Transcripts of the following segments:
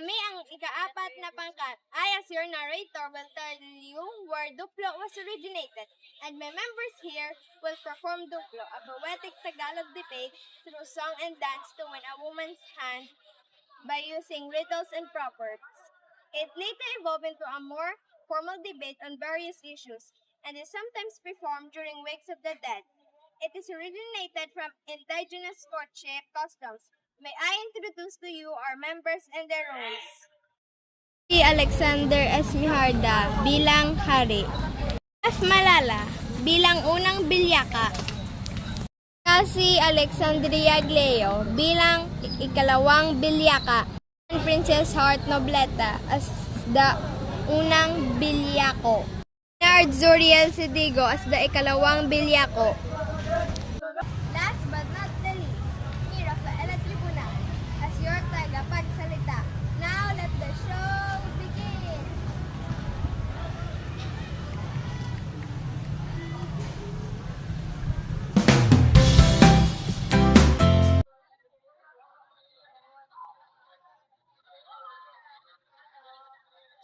Kami ang ikaapat na pangkat. I, as your narrator, will tell you where Duplo was originated, and my members here will perform Duplo, a poetic Tagalog debate through song and dance to win a woman's hand by using riddles and proverbs. It later evolved into a more formal debate on various issues, and is sometimes performed during Wakes of the Dead. It is originated from indigenous courtship customs. May I introduce to you our members and their roles? Si Alexander Esmiharda bilang hari. F. Malala bilang unang bilyaka. Si Alexandria Gleo bilang ikalawang bilyaka. And Princess Heart Nobleta as the unang bilyako. Bernard Zuriel Sidigo as the ikalawang bilyako. Last but not the least, me, Rafaela Tribunal, as your tagapagsalita. Now let the show begin!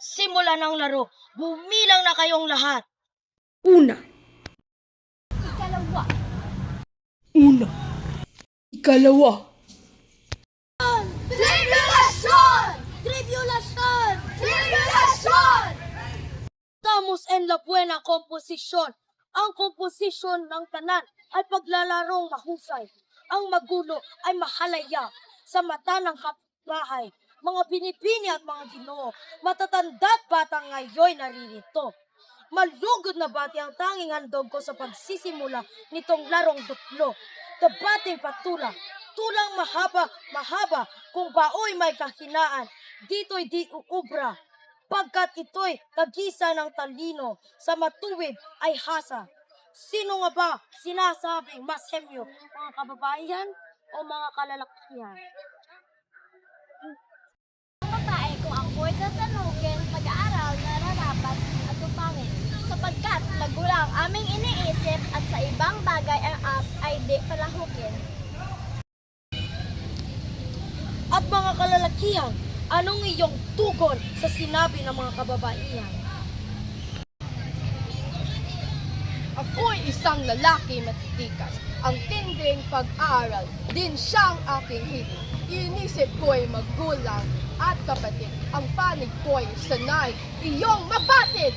Simulan ang laro. Bumilang na kayong lahat. Una. Ikalawa. Una. Ikalawa. Tribulation! Tribulation! Tribulation! Estamos en la buena komposisyon. Ang komposisyon ng tanan ay paglalarong mahusay. Ang magulo ay mahalaya sa mata ng kapitbahay. Mga binibini at mga ginoo, matatanda at bata ngayon naririto. Malugod na bati ang tanging handog ko sa pagsisimula nitong larong duplo. Dabating patula, tulang mahaba, kung baoy may kahinaan, dito'y di uubra. Pagkat ito'y kagisa ng talino, sa matuwid ay hasa. Sino nga ba sinasabing mas hemyo, mga kababayan o mga kalalakihan? Babae kung ang ko'y tatanugin, pag-aaral nararapat at upangin. Sapagkat nagulang aming iniisip at sa ibang bagay ay di palahukin. At mga kalalakihan, anong iyong tugon sa sinabi ng mga kababaihan? Ako'y isang lalaki matitikas. Ang tinding pag-aaral din siyang aking hili. Inisip ko'y magulang at kapatid. Ang panig ko'y sanay iyong mabatid.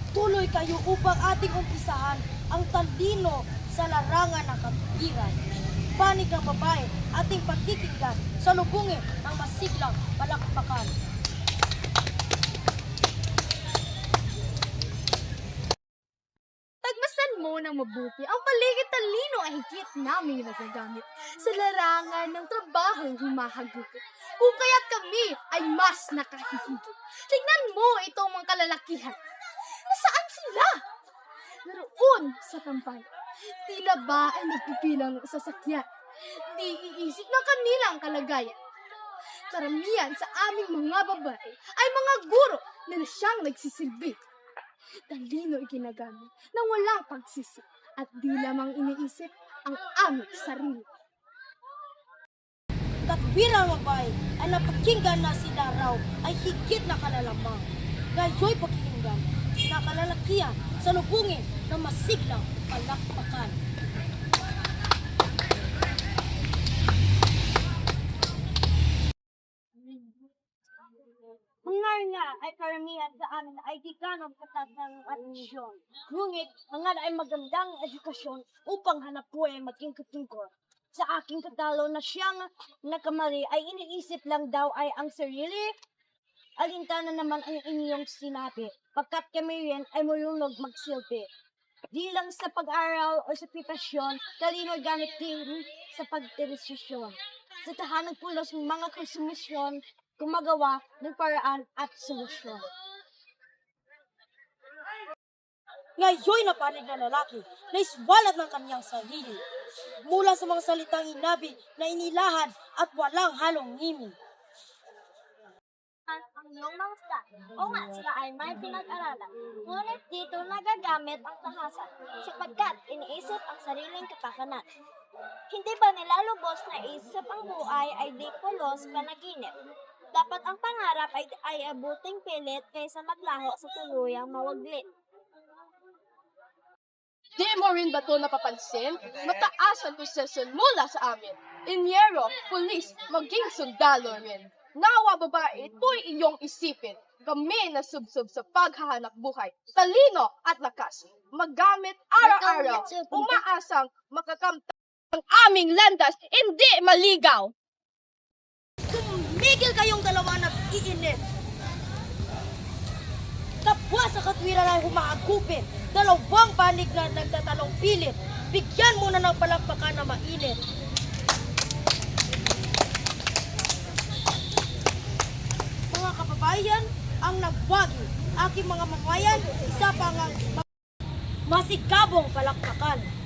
Tuloy kayo upang ating umpisahan ang talino sa larangan ng kapatiran. Panig ng babae, ating pakikinggan sa lubungin ng masiglang palakpakan. Tagmasan mo ng mabuti ang paligid talino ay higit naming nagagamit sa larangan ng trabahong humahagupit. Kung kaya't kami ay mas nakahihigit. Tignan mo itong mga kalalakihan. Nasaan sila? Naroon sa tampay. Tila ba ay nagpipilang sa sakyan? Di iisip ng kanilang kalagayan. Karamihan sa aming mga babae ay mga guro na siyang nagsisilbi. Talino iginagamit nang walang pagsisi at di lamang iniisip ang aming sarili. Katwirang babae ay napakinggan na sila raw ay higit na kalalamang. Ngayoy pakinggan na kalalakihan sa lubungin ng masiglang palakpakan. Mga nga ay karamihan sa amin ay di ganong katas ng admisyon. Ngunit mga ay magandang edukasyon upang hanap buhay maging katingkor. Sa aking katalo na siyang nakamali ay iniisip lang daw ay ang sarili. Alintana naman ang inyong sinabi, pagkat kami rin ay marunong magsilbi. Di lang sa pag-aral o sa preparasyon, talino gamit din sa pagdedesisyon. Sa tahanang pulos ng mga konsumisyon, gumagawa ng paraan at solusyon. Ngayoy na panig na lalaki na iswalat ng kanyang sarili mula sa mga salitang inabi na inilahad at walang halong ngimi. Ang iyong mga stat. O nga, sila ay may pinag-aralan. Ngunit dito nagagamit ang tahasan sapagkat iniisip ang sariling kapakanan. Hindi ba nila lubos na isip ang buhay ay di pulos panaginip? Dapat ang pangarap ay abuting pilit kaysa maglaho sa tuluyang mawaglit. Di mo rin ba ito napapansin? Mataas ang posesyon mula sa amin. Inyero, pulis, maging sundalo rin. Nawa babae, ito'y iyong isipin. Kami na subsob sa paghahanap buhay, talino at lakas. Magamit araw-araw, umaasang makakamtan ang aming landas, hindi maligaw. Tumigil kayong dalawa na iinit. Kapwa sa katwiran ay humaagupin. Dalawang panig na nagtatalong pilit. Bigyan muna ng palakpakan na mainit. Mga kababayan, ang nagwagi. Aking mga mamayan, isa pa nga masigabong palakpakan.